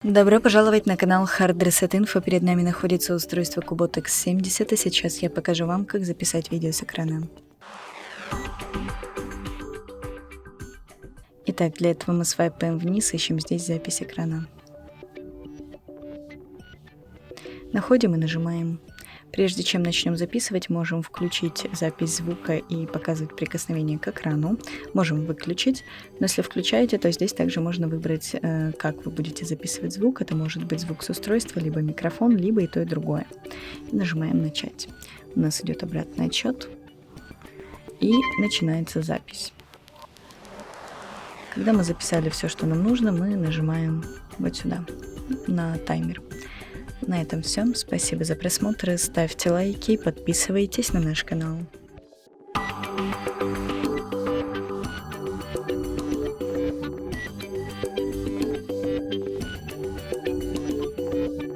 Добро пожаловать на канал Hard Reset Info. Перед нами находится устройство CUBOT X70, и сейчас я покажу вам, как записать видео с экрана. Итак, для этого мы свайпаем вниз, ищем здесь запись экрана. Находим и нажимаем. Прежде чем начнем записывать, можем включить запись звука и показывать прикосновение к экрану. Можем выключить, но если включаете, то здесь также можно выбрать, как вы будете записывать звук. Это может быть звук с устройства, либо микрофон, либо и то, и другое. И нажимаем «Начать». У нас идет обратный отсчет, и начинается запись. Когда мы записали все, что нам нужно, мы нажимаем вот сюда, на таймер. На этом все. Спасибо за просмотр. Ставьте лайки и подписывайтесь на наш канал.